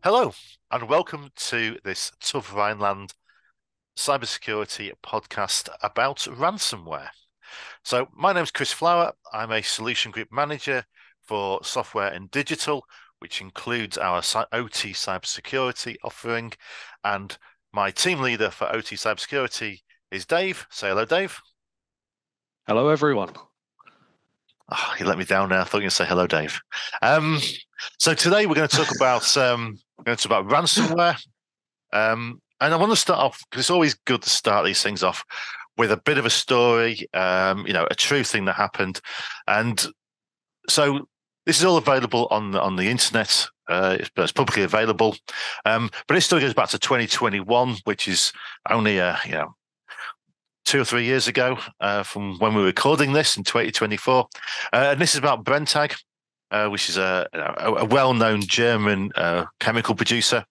Hello, and welcome to this tough Rheinland cybersecurity podcast about ransomware. So my name is Chris Flower. I'm a solution group manager for software and digital, which includes our OT cybersecurity offering. And my team leader for OT cybersecurity is Dave. Say hello, Dave. Hello, everyone. Oh, you let me down now. I thought you were going to say hello, Dave. So today we're going to talk about ransomware. And I want to start off because it's always good to start these things off with a bit of a story, a true thing that happened. And so this is all available on the internet. It's publicly available. But it still goes back to 2021, which is only 2 or 3 years ago from when we were recording this in 2024. And this is about Brenntag, which is a well-known German chemical producer.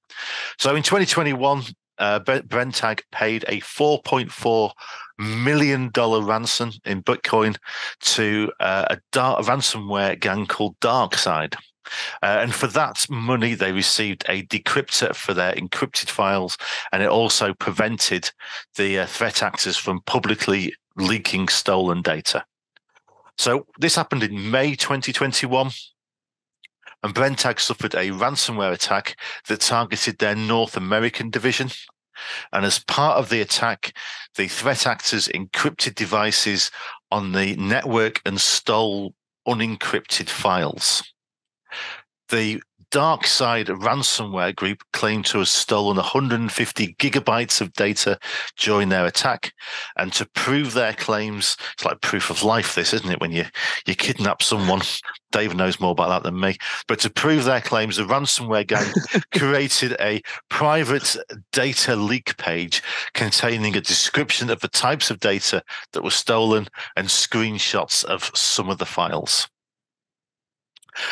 So in 2021, Brenntag paid a $4.4 million ransom in Bitcoin to a ransomware gang called DarkSide. And for that money, they received a decryptor for their encrypted files, and it also prevented the threat actors from publicly leaking stolen data. So this happened in May 2021, and Brenntag suffered a ransomware attack that targeted their North American division. And as part of the attack, the threat actors encrypted devices on the network and stole unencrypted files. The DarkSide ransomware group claimed to have stolen 150 gigabytes of data during their attack. And to prove their claims, it's like proof of life, this, isn't it? When you kidnap someone, Dave knows more about that than me. But to prove their claims, the ransomware gang created a private data leak page containing a description of the types of data that were stolen and screenshots of some of the files.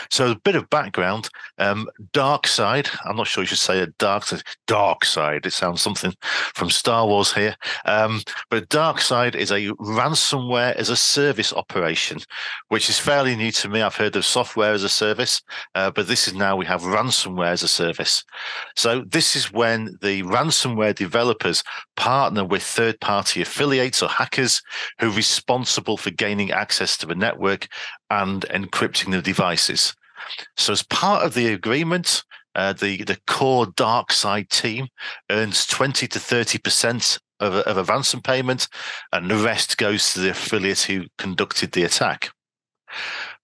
So a bit of background, DarkSide, I'm not sure you should say DarkSide, it sounds something from Star Wars here, but DarkSide is a ransomware as a service operation, which is fairly new to me. I've heard of software as a service, but this is now we have ransomware as a service. So this is when the ransomware developers partner with third-party affiliates or hackers who are responsible for gaining access to the network and encrypting the devices. So as part of the agreement, the core DarkSide team earns 20 to 30% of a ransom payment, and the rest goes to the affiliate who conducted the attack.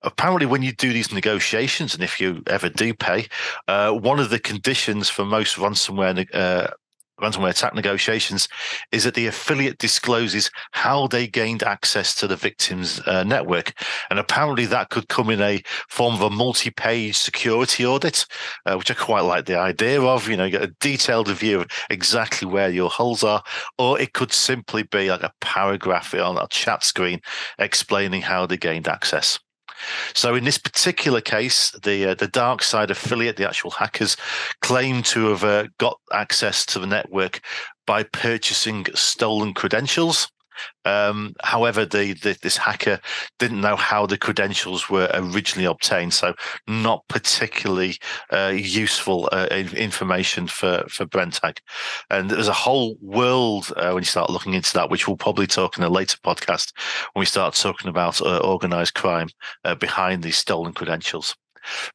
Apparently, when you do these negotiations, and if you ever do pay, one of the conditions for most ransomware attack negotiations is that the affiliate discloses how they gained access to the victim's network. And apparently that could come in a form of a multi-page security audit, which I quite like the idea of, get a detailed review of exactly where your holes are, or it could simply be like a paragraph on a chat screen explaining how they gained access. So in this particular case, the DarkSide affiliate, the actual hackers, claim to have got access to the network by purchasing stolen credentials. However, this hacker didn't know how the credentials were originally obtained, so not particularly useful information for Brenntag. And there's a whole world when you start looking into that, which we'll probably talk in a later podcast when we start talking about organized crime behind these stolen credentials.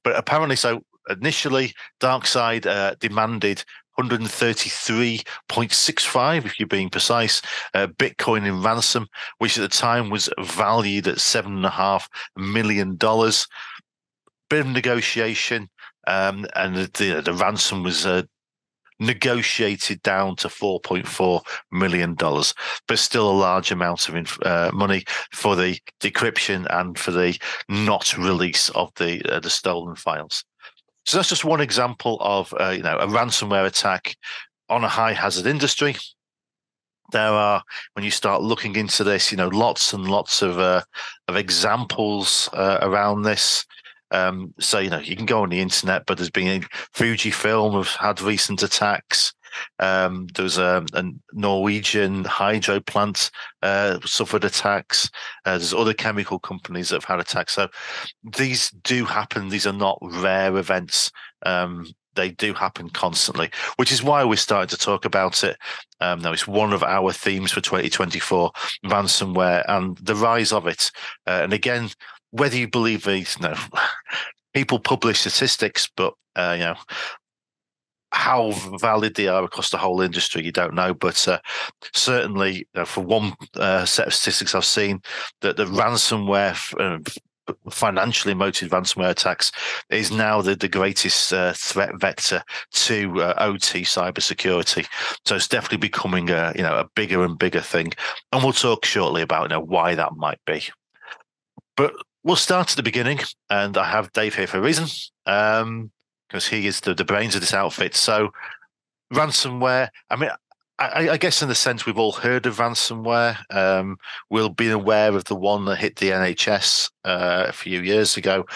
But apparently, so initially, DarkSide demanded 133.65, if you're being precise, Bitcoin in ransom, which at the time was valued at $7.5 million. Bit of negotiation, and the ransom was negotiated down to $4.4 million, but still a large amount of money for the decryption and for the not release of the stolen files. So that's just one example of a ransomware attack on a high hazard industry. There are, when you start looking into this, lots and lots of examples around this. So you can go on the internet, but there's been Fujifilm have had recent attacks. There was a Norwegian hydro plant suffered attacks. There's other chemical companies that have had attacks. So these do happen. These are not rare events. They do happen constantly, which is why we're starting to talk about it. Now, it's one of our themes for 2024, ransomware and the rise of it. And again, whether you believe these, people publish statistics, but how valid they are across the whole industry, you don't know. But certainly, for one set of statistics I've seen, that the ransomware, financially motivated ransomware attacks, is now the greatest threat vector to OT cybersecurity. So it's definitely becoming a bigger and bigger thing. And we'll talk shortly about why that might be. But we'll start at the beginning, and I have Dave here for a reason. Because he is the brains of this outfit. So ransomware, I mean, I guess in the sense we've all heard of ransomware. We'll be aware of the one that hit the NHS a few years ago.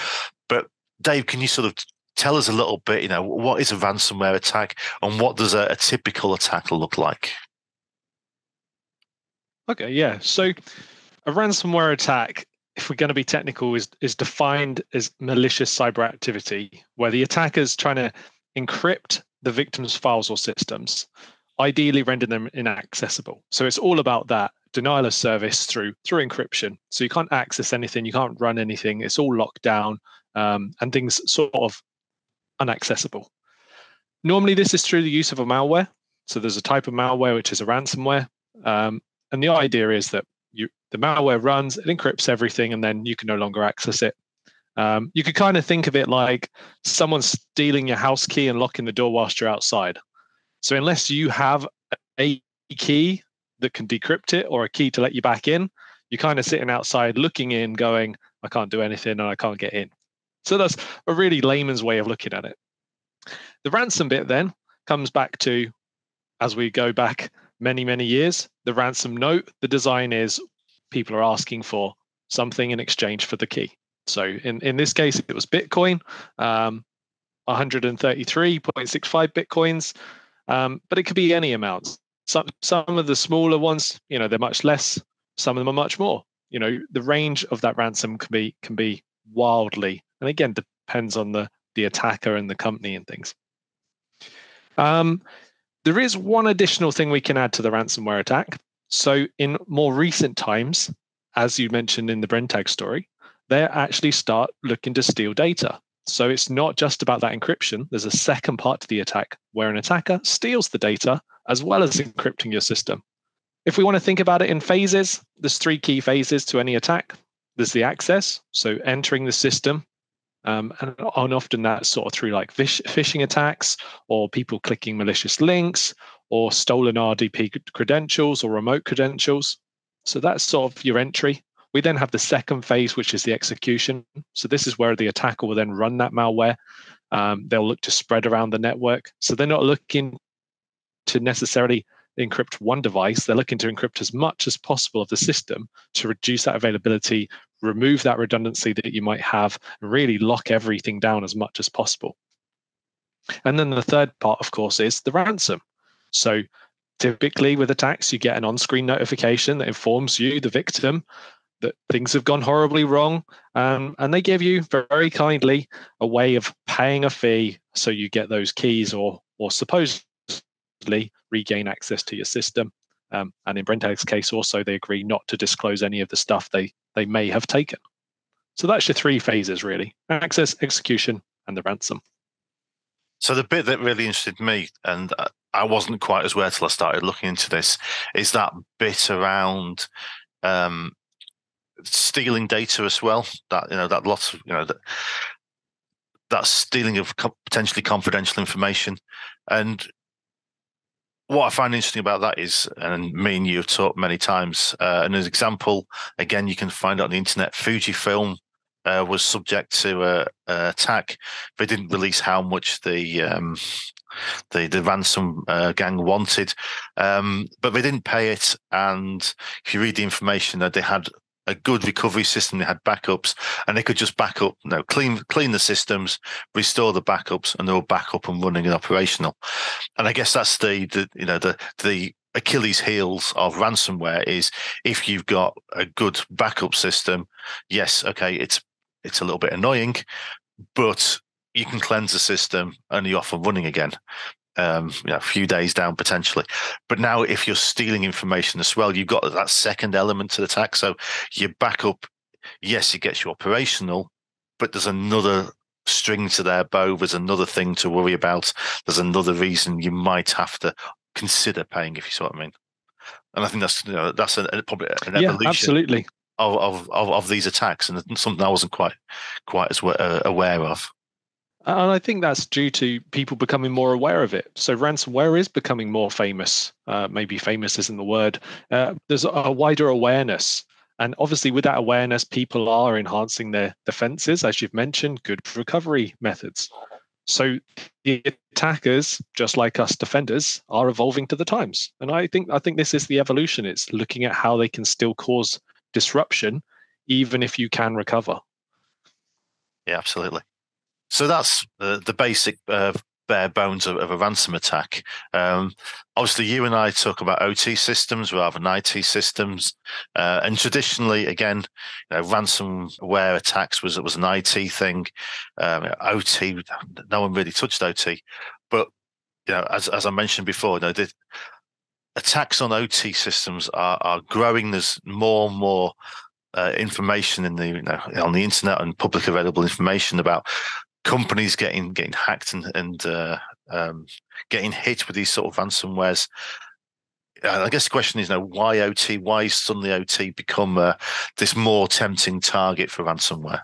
But Dave, can you sort of tell us a little bit, what is a ransomware attack and what does a typical attack look like? Okay, yeah. So a ransomware attack, if we're going to be technical, is defined as malicious cyber activity where the attacker's trying to encrypt the victim's files or systems, ideally render them inaccessible. So it's all about that denial of service through encryption. So you can't access anything, you can't run anything, it's all locked down, and things sort of inaccessible. Normally, this is through the use of a malware. So there's a type of malware which is a ransomware, and the idea is that the malware runs, it encrypts everything, and then you can no longer access it. You could kind of think of it like someone stealing your house key and locking the door whilst you're outside. So unless you have a key that can decrypt it or a key to let you back in, you're kind of sitting outside looking in going, I can't do anything and I can't get in. So that's a really layman's way of looking at it. The ransom bit then comes back to, as we go back many, many years, the ransom note, the design is people are asking for something in exchange for the key. So in this case, it was Bitcoin, 133.65 Bitcoins, but it could be any amount. Some of the smaller ones, they're much less. Some of them are much more. The range of that ransom can be wildly, and again, depends on the attacker and the company and things. There is one additional thing we can add to the ransomware attack. So in more recent times, as you mentioned in the Brentag story, they actually start looking to steal data. So it's not just about that encryption. There's a second part to the attack where an attacker steals the data as well as encrypting your system. If we want to think about it in phases, there's 3 key phases to any attack. There's the access, so entering the system. And often that's sort of through like phishing attacks or people clicking malicious links or stolen RDP credentials or remote credentials. So that's sort of your entry. We then have the second phase, which is the execution. So this is where the attacker will then run that malware. They'll look to spread around the network. So they're not looking to necessarily encrypt one device. They're looking to encrypt as much as possible of the system to reduce that availability, remove that redundancy that you might have, and really lock everything down as much as possible. And then the third part, of course, is the ransom. So typically with attacks, you get an on-screen notification that informs you, the victim, that things have gone horribly wrong. And they give you very kindly a way of paying a fee so you get those keys or supposedly regain access to your system. And in Brentag's case, also, they agree not to disclose any of the stuff they may have taken. So that's your 3 phases, really: access, execution, and the ransom. So the bit that really interested me, and I wasn't quite as aware till I started looking into this, is that bit around stealing data as well. That that lots of that stealing of potentially confidential information. And what I find interesting about that is, and me and you have talked many times, and as an example, again, you can find on the internet, Fujifilm was subject to an attack. They didn't release how much the ransom gang wanted, but they didn't pay it. And if you read the information, that they had a good recovery system. They had backups, and they could just back up, clean the systems, restore the backups, and they were back up and running and operational. And I guess that's the Achilles heels of ransomware is if you've got a good backup system. Yes, okay, it's a little bit annoying, but you can cleanse the system and you're off and running again. A few days down potentially. But now if you're stealing information as well, you've got that second element to the attack. So your backup, yes, it gets you operational, but there's another string to their bow. There's another thing to worry about. There's another reason you might have to consider paying, if you see what I mean. And I think that's probably an evolution absolutely. of these attacks, and something I wasn't quite as aware of. And I think that's due to people becoming more aware of it. So ransomware is becoming more famous. Maybe famous isn't the word. There's a wider awareness. And obviously with that awareness, people are enhancing their defenses, as you've mentioned, good recovery methods. So the attackers, just like us defenders, are evolving to the times. And I think this is the evolution. It's looking at how they can still cause disruption, even if you can recover. Yeah, absolutely. So that's the basic bare bones of a ransom attack. Obviously, you and I talk about OT systems rather than IT systems. And traditionally, again, ransomware attacks was an IT thing. OT, no one really touched OT. But as I mentioned before, the attacks on OT systems are growing. There's more and more information on the internet and public available information about companies getting hacked and getting hit with these sort of ransomwares. I guess the question is, why OT? Why suddenly OT become this more tempting target for ransomware?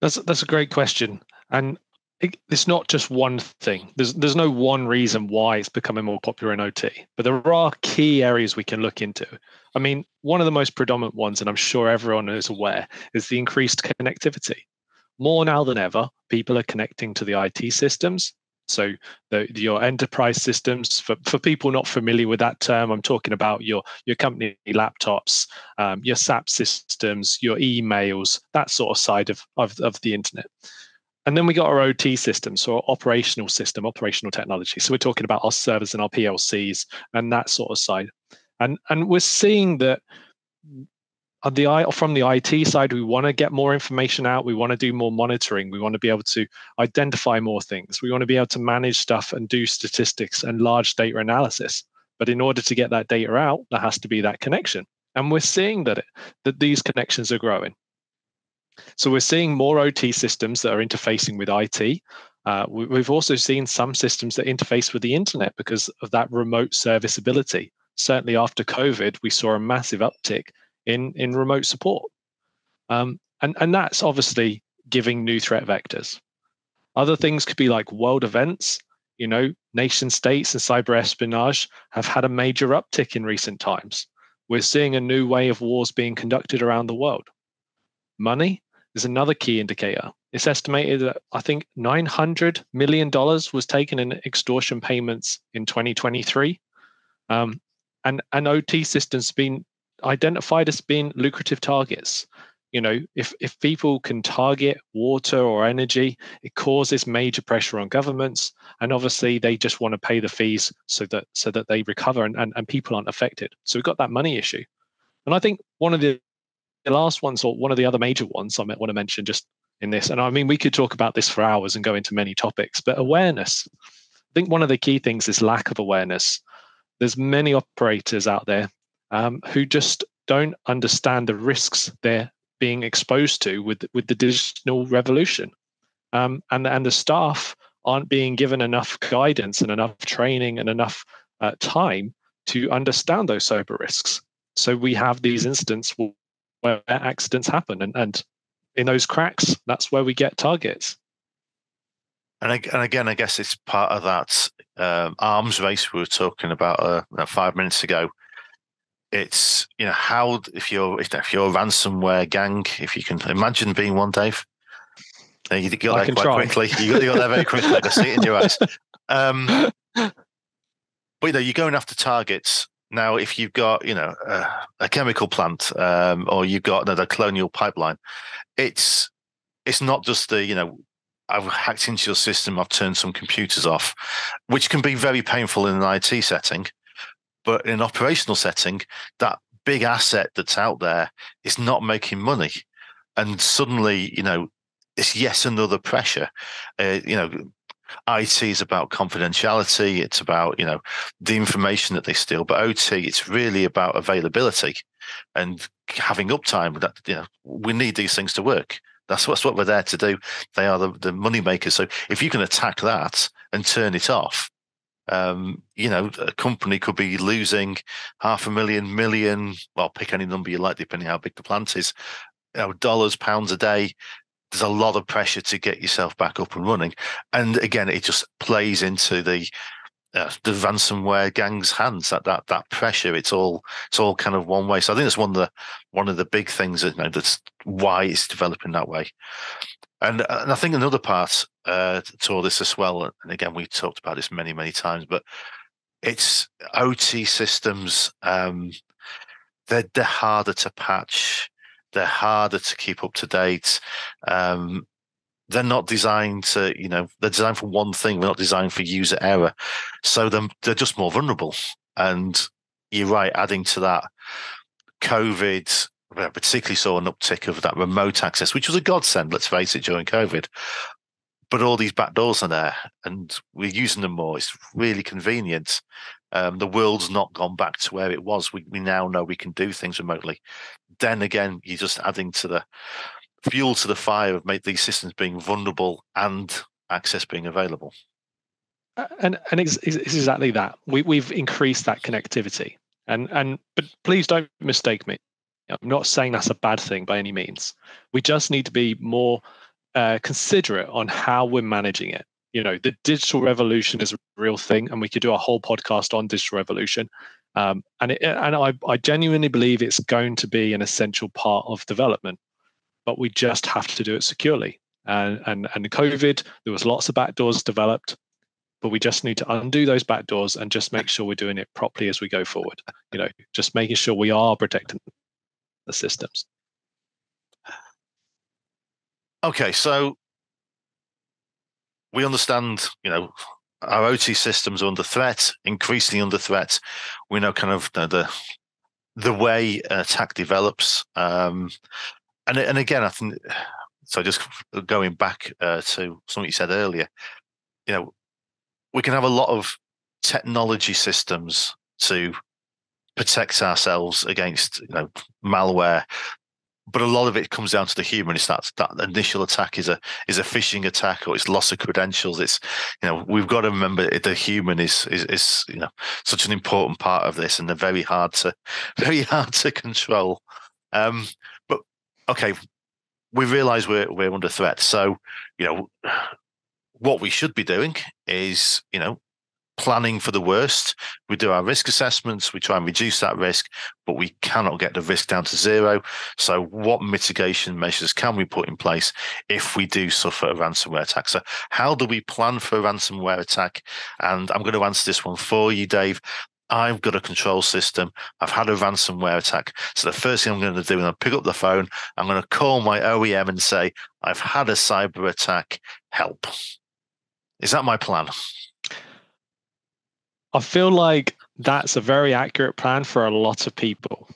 That's a great question, and it's not just one thing. There's no one reason why it's becoming more popular in OT, but there are key areas we can look into. I mean, one of the most predominant ones, and I'm sure everyone is aware, is the increased connectivity. More now than ever, people are connecting to the IT systems. So your enterprise systems, for people not familiar with that term, I'm talking about your company laptops, your SAP systems, your emails, that sort of side of the internet. And then we got our OT systems, so our operational technology. So we're talking about our servers and our PLCs and that sort of side. And we're seeing that from the IT side, we want to get more information out. We want to do more monitoring. We want to be able to identify more things. We want to be able to manage stuff and do statistics and large data analysis. But in order to get that data out, there has to be that connection. And we're seeing that these connections are growing. So we're seeing more OT systems that are interfacing with IT. We've also seen some systems that interface with the internet because of that remote serviceability. Certainly after COVID, we saw a massive uptick in remote support. And that's obviously giving new threat vectors. Other things could be like world events. Nation states and cyber espionage have had a major uptick in recent times. We're seeing a new way of wars being conducted around the world. Money is another key indicator. It's estimated that I think $900 million was taken in extortion payments in 2023. And OT systems been identified as being lucrative targets. If people can target water or energy, it causes major pressure on governments, and obviously they just want to pay the fees so that they recover and people aren't affected. So we've got that money issue. And I think one of the last ones, or one of the other major ones I want to mention just in this, and I mean we could talk about this for hours and go into many topics, but awareness. I think one of the key things is lack of awareness. There's many operators out there who just don't understand the risks they're being exposed to with the digital revolution, and the staff aren't being given enough guidance and enough training and enough time to understand those cyber risks. So we have these instances where accidents happen, and in those cracks, that's where we get targets. And again, I guess it's part of that arms race we were talking about 5 minutes ago. It's how if you're a ransomware gang, if you can imagine being one, Dave. You got there quite quickly. You got there very quickly. I can see it in your eyes. But you're going after targets, Now, if you've got, a chemical plant, or you've got another colonial pipeline, it's not just I've hacked into your system, I've turned some computers off, which can be very painful in an IT setting. But in an operational setting, that big asset that's out there is not making money. And suddenly, it's yet another pressure. IT is about confidentiality. It's about, the information that they steal. But OT, it's really about availability and having uptime. That, we need these things to work. That's what we're there to do. They are the money makers. So if you can attack that and turn it off, a company could be losing 500,000, million, well, pick any number you like, depending how big the plant is, dollars, pounds a day. There's a lot of pressure to get yourself back up and running. And again, it just plays into the ransomware gang's hands. That pressure, it's all kind of one way. So I think that's one of the big things that's why it's developing that way. And I think another part to all this as well, and again, we talked about this many, many times, but it's OT systems. They're harder to patch. They're harder to keep up to date. They're not designed to, they're designed for one thing. They're not designed for user error. So they're just more vulnerable. And you're right, adding to that, COVID, particularly saw an uptick of that remote access, which was a godsend, let's face it, during COVID. But all these backdoors are there and we're using them more. It's really convenient. The world's not gone back to where it was. We now know we can do things remotely. Then again, you're just adding to the fuel to the fire of make these systems being vulnerable and access being available. And it's exactly that. We've increased that connectivity. But please don't mistake me. I'm not saying that's a bad thing by any means. We just need to be more considerate on how we're managing it. The digital revolution is a real thing, and we could do a whole podcast on digital revolution. And I genuinely believe it's going to be an essential part of development, but we just have to do it securely. And COVID, there was lots of backdoors developed, but we just need to undo those backdoors and just make sure we're doing it properly as we go forward. Just making sure we are protecting the systems. Okay, so we understand, our OT systems are under threat, increasingly under threat. We know kind of the way an attack develops. And again, I think, so just going back to something you said earlier, we can have a lot of technology systems to protect ourselves against, malware. But a lot of it comes down to the human. It's that initial attack is a phishing attack, or it's loss of credentials. It's we've got to remember the human is such an important part of this, and they're very hard to control. But okay, we realise we're under threat. So what we should be doing is planning for the worst. We do our risk assessments, we try and reduce that risk, but we cannot get the risk down to zero. So what mitigation measures can we put in place if we do suffer a ransomware attack? So how do we plan for a ransomware attack? And I'm going to answer this one for you, Dave. I've got a control system. I've had a ransomware attack. So the first thing I'm going to do is I'll pick up the phone. I'm going to call my OEM and say, I've had a cyber attack. Help. Is that my plan? I feel like that's a very accurate plan for a lot of people.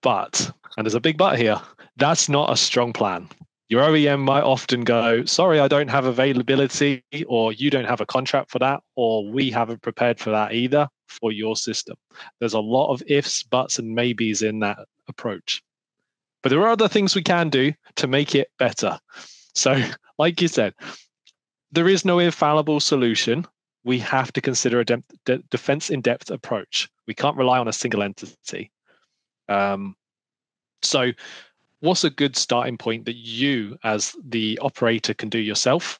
But, and there's a big but here, that's not a strong plan. Your OEM might often go, sorry, I don't have availability, or you don't have a contract for that, or we haven't prepared for that either for your system. There's a lot of ifs, buts, and maybes in that approach. But there are other things we can do to make it better. So, like you said, there is no infallible solution. We have to consider a defense in-depth approach. We can't rely on a single entity. So what's a good starting point that you as the operator can do yourself?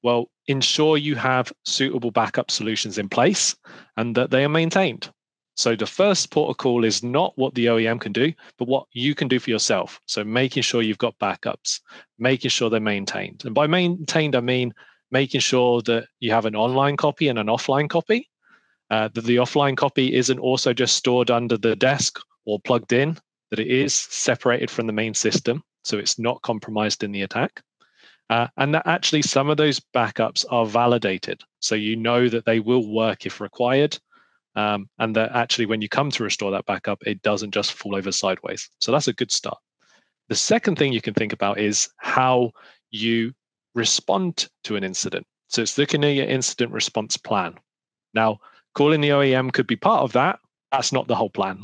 Well, ensure you have suitable backup solutions in place and that they are maintained. So the first port of call is not what the OEM can do, but what you can do for yourself. So making sure you've got backups, making sure they're maintained. And by maintained, I mean making sure that you have an online copy and an offline copy. That the offline copy isn't also just stored under the desk or plugged in, that it is separated from the main system, so it's not compromised in the attack. And that actually some of those backups are validated, so you know that they will work if required, and that actually when you come to restore that backup, it doesn't just fall over sideways. So that's a good start. The second thing you can think about is how you respond to an incident. So it's looking at your incident response plan. Now, calling the OEM could be part of that. That's not the whole plan.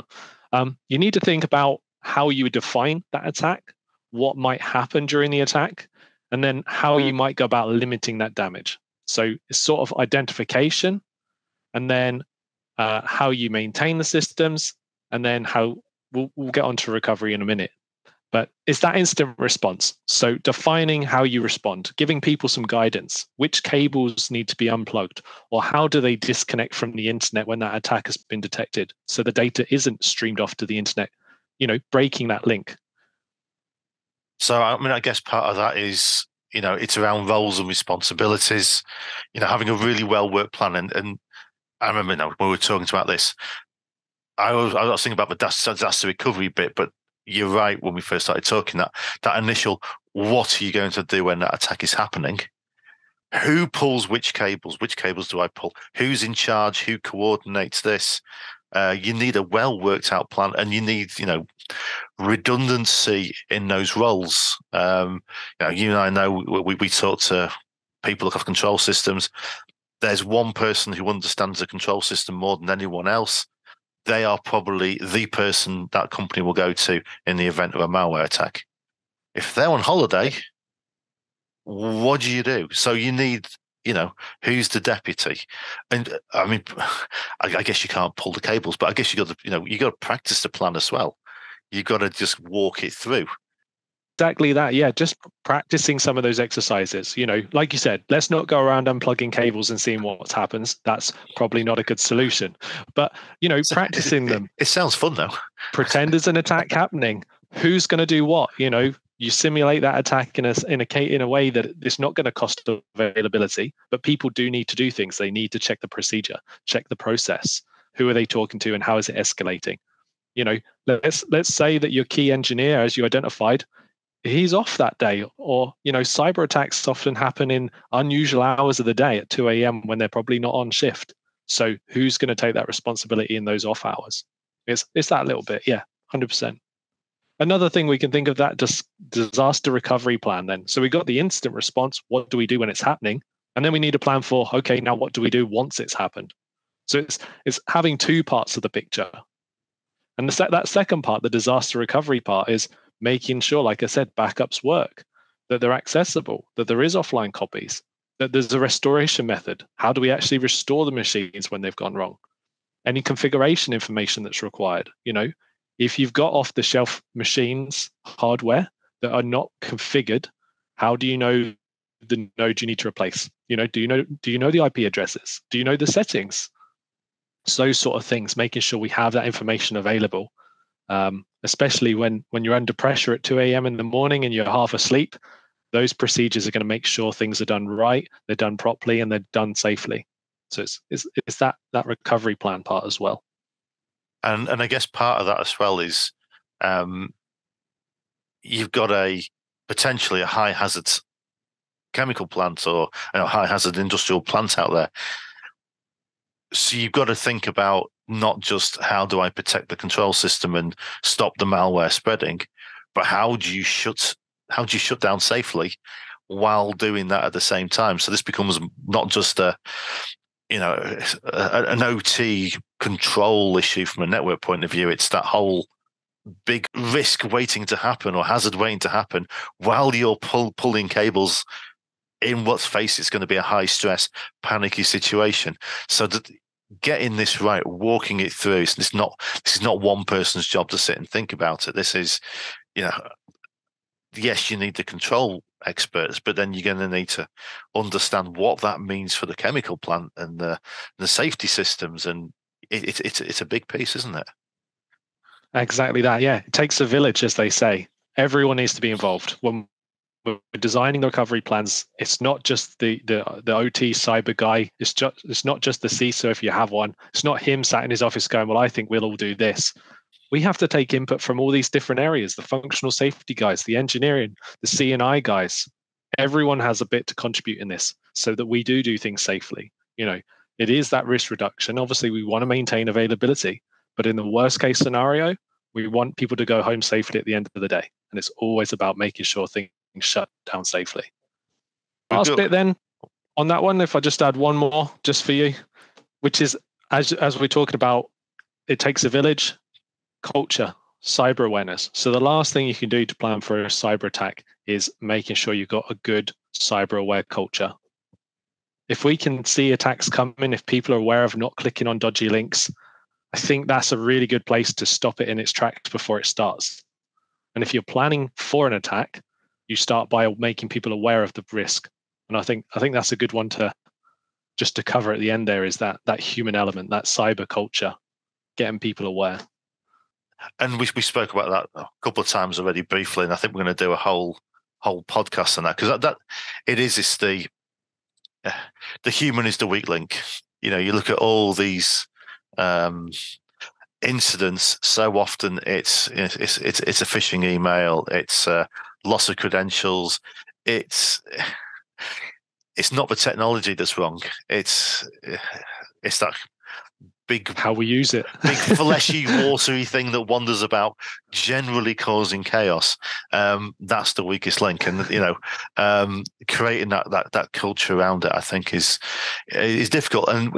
You need to think about how you would define that attack, what might happen during the attack, and then how you might go about limiting that damage. So it's sort of identification, and then how you maintain the systems, and then how we'll get onto recovery in a minute. But it's that instant response. So defining how you respond, giving people some guidance, which cables need to be unplugged, or how do they disconnect from the internet when that attack has been detected, so the data isn't streamed off to the internet, breaking that link. So, I mean, I guess part of that is, it's around roles and responsibilities, having a really well-worked plan. And I remember now when we were talking about this, I was thinking about the disaster recovery bit, but you're right, when we first started talking, that initial, what are you going to do when that attack is happening? Who pulls which cables? Which cables do I pull? Who's in charge? Who coordinates this? You need a well-worked-out plan, and you need, redundancy in those roles. You and I know we talk to people across control systems. There's one person who understands the control system more than anyone else. They are probably the person that company will go to in the event of a malware attack. If they're on holiday, what do you do? So you need, who's the deputy? And I mean, I guess you can't pull the cables, but I guess you got to practice the plan as well. You got to just walk it through. Exactly that. Yeah, just practicing some of those exercises. Like you said, let's not go around unplugging cables and seeing what happens. That's probably not a good solution. But practicing them. It sounds fun though. Pretend there's an attack happening. Who's going to do what? You simulate that attack in a way that it's not going to cost availability, but people do need to do things. They need to check the procedure, check the process. Who are they talking to, and how is it escalating? Let's say that your key engineer, as you identified, he's off that day, or cyber attacks often happen in unusual hours of the day at 2 a.m. when they're probably not on shift. So who's going to take that responsibility in those off hours? It's that little bit. Yeah, 100%. Another thing we can think of, that disaster recovery plan then. So we got the instant response. What do we do when it's happening? And then we need a plan for, okay, now what do we do once it's happened? So it's having two parts of the picture. And that second part, the disaster recovery part, is making sure, like I said, backups work, that they're accessible, that there is offline copies, that there's a restoration method. How do we actually restore the machines when they've gone wrong? Any configuration information that's required. If you've got off-the-shelf machines, hardware that are not configured, how do you know the node you need to replace? Do you know the IP addresses? Do you know the settings? So those sort of things, making sure we have that information available. Especially when you're under pressure at 2 a.m. in the morning and you're half asleep, those procedures are going to make sure things are done right, they're done properly, and they're done safely. So it's that recovery plan part as well. And I guess part of that as well is you've got potentially a high hazard chemical plant or high hazard industrial plant out there. So you've got to think about not just how do I protect the control system and stop the malware spreading, but how do you shut down safely while doing that at the same time? So this becomes not just an OT control issue from a network point of view. It's that whole big risk waiting to happen or hazard waiting to happen while you're pulling cables in what's face it's going to be a high stress, panicky situation. So that getting this right, walking it through, this is not one person's job to sit and think about it. This is, yes, you need the control experts, but then you're going to need to understand what that means for the chemical plant and the safety systems, and it's a big piece, isn't it? Exactly that. Yeah, it takes a village, as they say. Everyone needs to be involved. When we're designing the recovery plans. It's not just the OT cyber guy. It's not just the CISO if you have one. It's not him sat in his office going, well, I think we'll all do this. We have to take input from all these different areas, the functional safety guys, the engineering, the C&I guys. Everyone has a bit to contribute in this so that we do things safely. It is that risk reduction. Obviously, we want to maintain availability, but in the worst case scenario, we want people to go home safely at the end of the day. And it's always about making sure things shut down safely. Last bit then on that one, if I just add one more just for you, which is, as we're talking about, it takes a village, culture, cyber awareness. So the last thing you can do to plan for a cyber attack is making sure you've got a good cyber aware culture. If we can see attacks coming, if people are aware of not clicking on dodgy links, I think that's a really good place to stop it in its tracks before it starts. And if you're planning for an attack, you start by making people aware of the risk. And I think that's a good one to cover at the end there, is that human element, that cyber culture, getting people aware. And we spoke about that a couple of times already briefly, and I think we're going to do a whole podcast on that, because that it is the human is the weak link. You look at all these incidents. So often it's a phishing email, it's loss of credentials. It's not the technology that's wrong. It's that big, how we use it, big fleshy, watery thing that wanders about, generally causing chaos. That's the weakest link, and creating that culture around it, I think, is difficult. And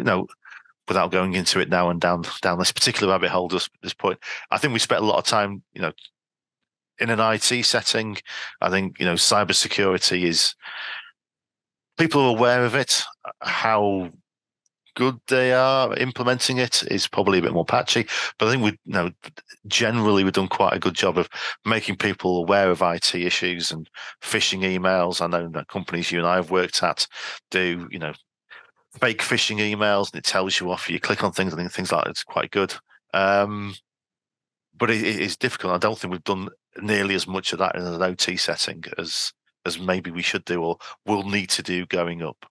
without going into it now and down this particular rabbit hole at this point, I think we spent a lot of time, in an IT setting. I think cybersecurity is, people are aware of it. How good they are implementing it is probably a bit more patchy, but I think generally we've done quite a good job of making people aware of IT issues and phishing emails. I know that companies you and I have worked at do fake phishing emails, and it tells you off. You click on things, and things like that. It's quite good, but it is difficult. I don't think we've done nearly as much of that in an OT setting as maybe we should do, or will need to do going up.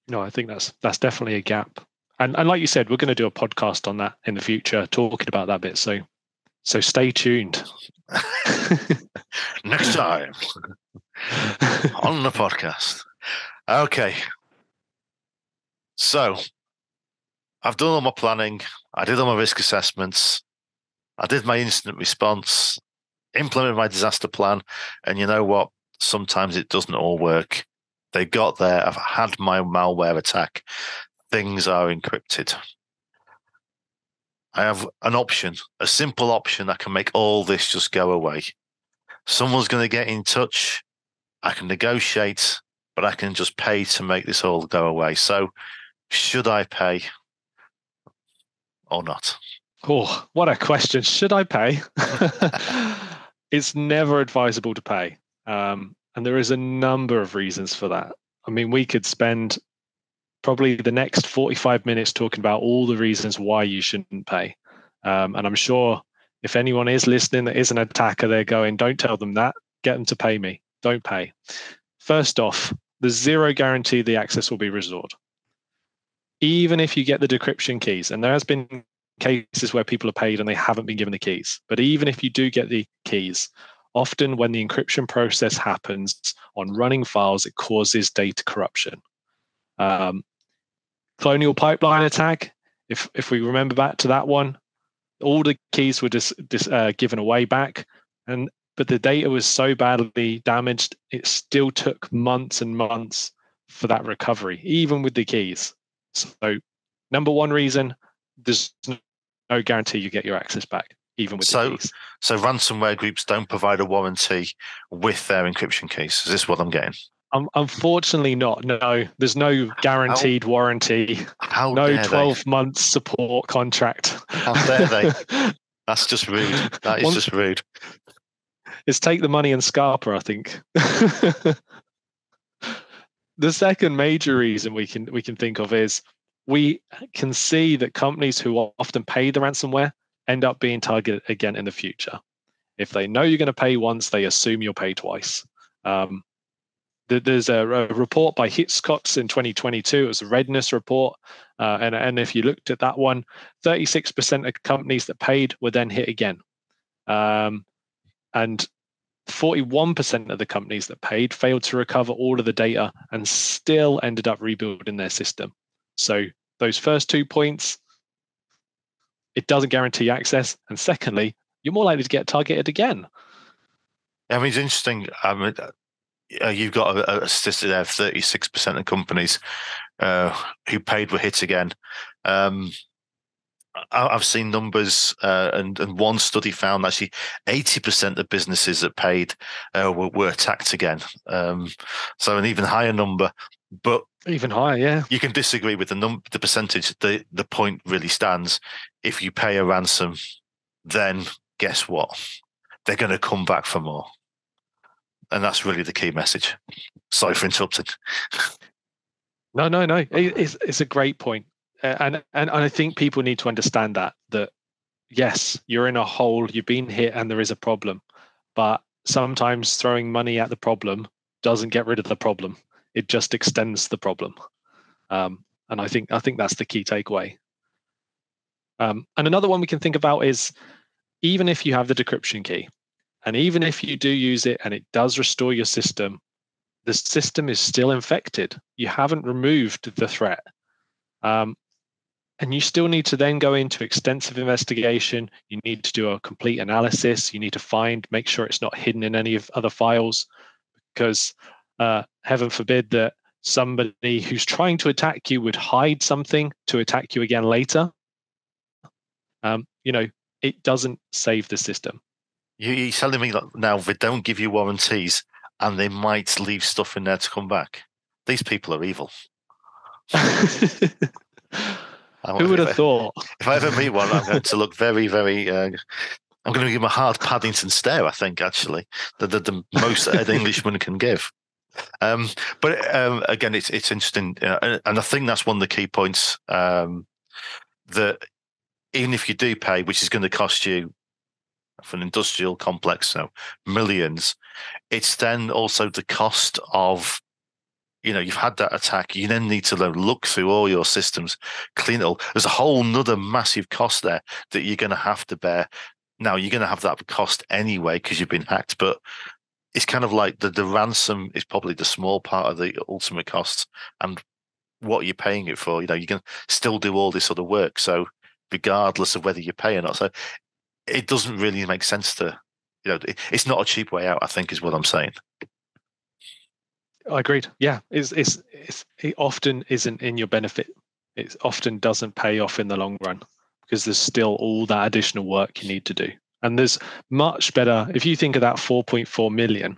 No, I think that's definitely a gap. And like you said, we're going to do a podcast on that in the future, talking about that bit. So stay tuned. Next time on the podcast. Okay. So I've done all my planning. I did all my risk assessments. I did my incident response, implemented my disaster plan. And you know what? Sometimes it doesn't all work. They got there. I've had my malware attack. Things are encrypted. I have an option, a simple option that can make all this just go away. Someone's going to get in touch. I can negotiate, but I can just pay to make this all go away. So should I pay or not? Oh, what a question. Should I pay? It's never advisable to pay. And there is a number of reasons for that. I mean, we could spend probably the next 45 minutes talking about all the reasons why you shouldn't pay. And I'm sure if anyone is listening that is an attacker, they're going, don't tell them that. Get them to pay me. Don't pay. First off, there's zero guarantee the access will be restored. Even if you get the decryption keys, and there has been cases where people are paid and they haven't been given the keys, but even if you do get the keys, often when the encryption process happens on running files, it causes data corruption. Colonial pipeline attack, if we remember back to that one, all the keys were just given away back, but the data was so badly damaged, it still took months and months for that recovery, even with the keys. So number one reason, there's no guarantee you get your access back, even with the keys. So ransomware groups don't provide a warranty with their encryption keys. Is this what I'm getting? Unfortunately not. No, there's no guaranteed warranty. No 12 months support contract. How dare they? That's just rude. That is just rude. It's take the money and scarper, I think. The second major reason we can think of is we can see that companies who often pay the ransomware end up being targeted again in the future. If they know you're going to pay once, they assume you'll pay twice. There's a report by Hitchcock's in 2022. It was a readiness report. And if you looked at that one, 36% of companies that paid were then hit again. And 41% of the companies that paid failed to recover all of the data and still ended up rebuilding their system. So those first 2 points, it doesn't guarantee access. And secondly, you're more likely to get targeted again. I mean, it's interesting. You've got a statistic there of 36% of companies who paid were hit again. I've seen numbers, and one study found actually 80% of businesses that paid were attacked again. So an even higher number, but even higher, yeah. You can disagree with the percentage. The point really stands. If you pay a ransom, then guess what? They're going to come back for more. And that's really the key message. Sorry for interrupting. No. It's a great point. And I think people need to understand that yes, you're in a hole, you've been hit, and there is a problem. But sometimes throwing money at the problem doesn't get rid of the problem. It just extends the problem. And I think that's the key takeaway. And another one we can think about is, even if you have the decryption key, and even if you do use it and it does restore your system, the system is still infected. You haven't removed the threat. And you still need to then go into extensive investigation. You need to do a complete analysis. You need to make sure it's not hidden in any of other files, because heaven forbid that somebody who's trying to attack you would hide something to attack you again later. It doesn't save the system. You're telling me that now they don't give you warranties and they might leave stuff in there to come back. These people are evil. Who would have thought? If I ever meet one, I'm going to look very, very... I'm going to give him a hard Paddington stare, I think, actually, the most an Englishman can give. But again, it's interesting. And I think that's one of the key points, that even if you do pay, which is going to cost you, for an industrial complex, millions, it's then also the cost of, you've had that attack. You then need to look through all your systems, clean it all. There's a whole nother massive cost there that you're going to have to bear. Now, you're going to have that cost anyway because you've been hacked, but it's kind of like the ransom is probably the small part of the ultimate costs, and what you're paying it for. You can still do all this other work. So regardless of whether you pay or not. So it doesn't really make sense to, it's not a cheap way out, I think, is what I'm saying. I agreed. Yeah, it often isn't in your benefit. It often doesn't pay off in the long run because there's still all that additional work you need to do. And there's much better, if you think of that 4.4 million,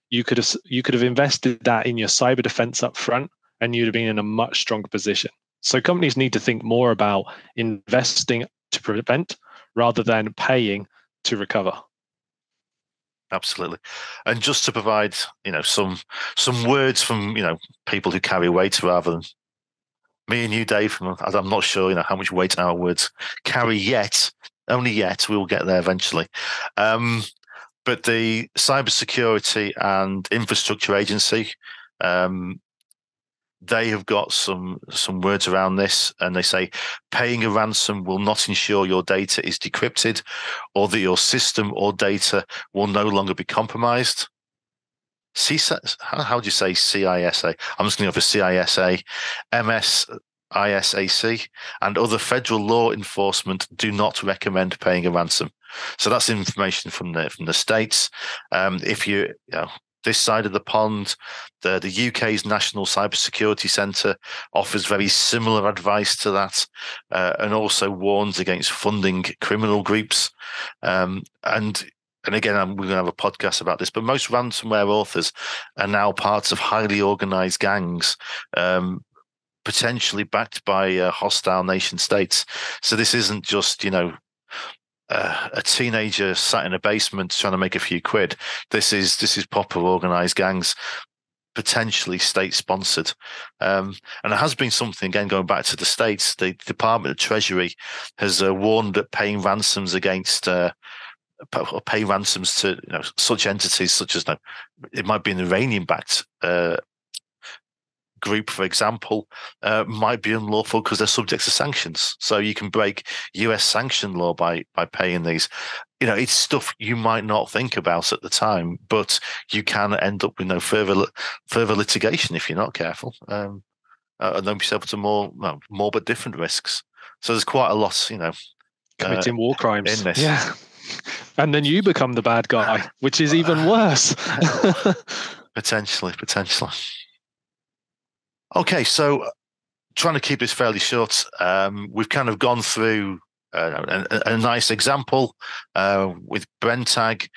you could have invested that in your cyber defense up front, and you'd have been in a much stronger position. So companies need to think more about investing to prevent rather than paying to recover. Absolutely. And just to provide, some words from, people who carry weight rather than me and you, Dave. I'm not sure, how much weight our words carry yet. Only yet. We will get there eventually. But the Cybersecurity and Infrastructure Agency, they have got some words around this, and they say paying a ransom will not ensure your data is decrypted or that your system or data will no longer be compromised. How do you say CISA? I'm just going to go for CISA, MSISAC, and other federal law enforcement do not recommend paying a ransom. So that's information from the States. If you this side of the pond, the UK's National Cybersecurity Centre offers very similar advice to that, and also warns against funding criminal groups. And again, we're going to have a podcast about this, but most ransomware authors are now parts of highly organised gangs, potentially backed by hostile nation states. So this isn't just, a teenager sat in a basement trying to make a few quid. This is proper organised gangs, potentially state-sponsored. And it has been something, again, going back to the States, the Department of Treasury has warned that paying ransoms against pay ransoms to such entities such as it might be an Iranian-backed group, for example, might be unlawful because they're subject to sanctions. So you can break US sanction law by paying these. It's stuff you might not think about at the time, but you can end up with further litigation if you're not careful, and then yourself to more but different risks. So there's quite a lot, committing war crimes in this. Yeah. And then you become the bad guy, which is even worse. Potentially. Okay, so trying to keep this fairly short, we've kind of gone through a nice example with Brenntag.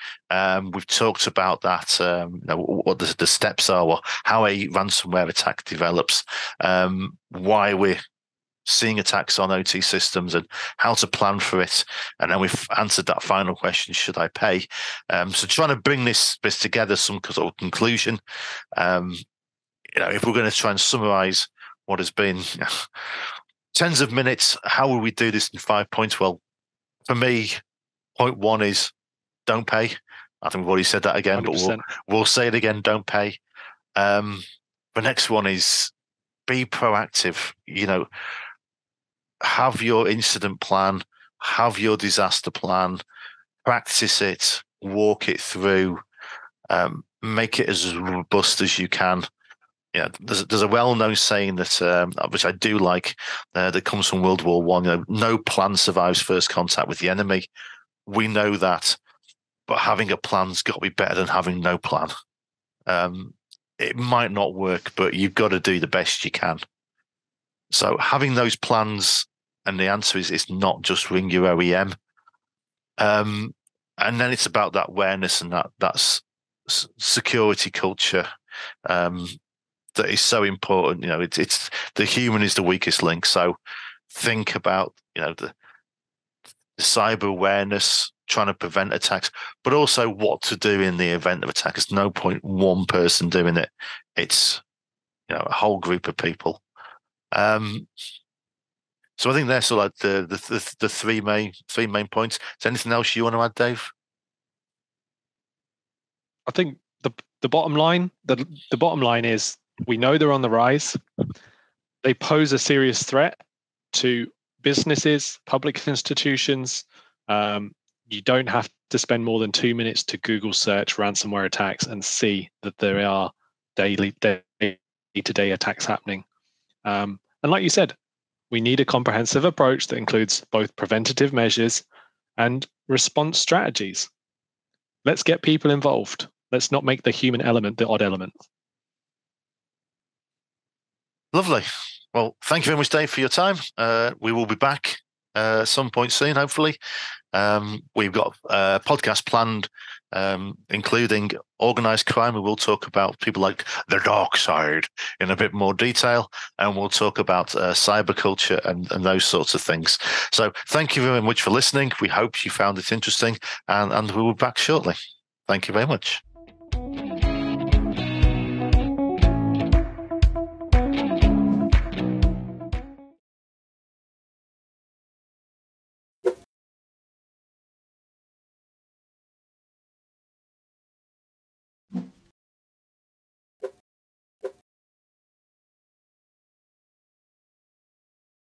We've talked about that, what the steps are, or how a ransomware attack develops, why we're seeing attacks on OT systems and how to plan for it. And then we've answered that final question, should I pay? So trying to bring this together, some sort of conclusion. If we're going to try and summarize what has been tens of minutes, how will we do this in 5 points? Well, for me, point one is don't pay. I think we've already said that again, 100%. But we'll say it again, don't pay. The next one is be proactive. Have your incident plan, have your disaster plan, practice it, walk it through, make it as robust as you can. There's a well-known saying that, which I do like, that comes from World War I. No plan survives first contact with the enemy. We know that, but having a plan's got to be better than having no plan. It might not work, but you've got to do the best you can. So having those plans, and the answer is it's not just ring your OEM. And then it's about that awareness and that security culture. That is so important. It's the human is the weakest link. So think about the cyber awareness, trying to prevent attacks, but also what to do in the event of attack. There's no point one person doing it. It's a whole group of people. So I think they're sort of like the three main points. Is there anything else you want to add, Dave? I think the bottom line is, we know they're on the rise. They pose a serious threat to businesses, public institutions. You don't have to spend more than 2 minutes to Google search ransomware attacks and see that there are day-to-day attacks happening. And like you said, we need a comprehensive approach that includes both preventative measures and response strategies. Let's get people involved. Let's not make the human element the odd element. Lovely. Well, thank you very much, Dave, for your time. We will be back at some point soon, hopefully. We've got a podcast planned, including organised crime. We will talk about people like the dark side in a bit more detail, and we'll talk about cyber culture and those sorts of things. So thank you very much for listening. We hope you found it interesting, and we will be back shortly. Thank you very much.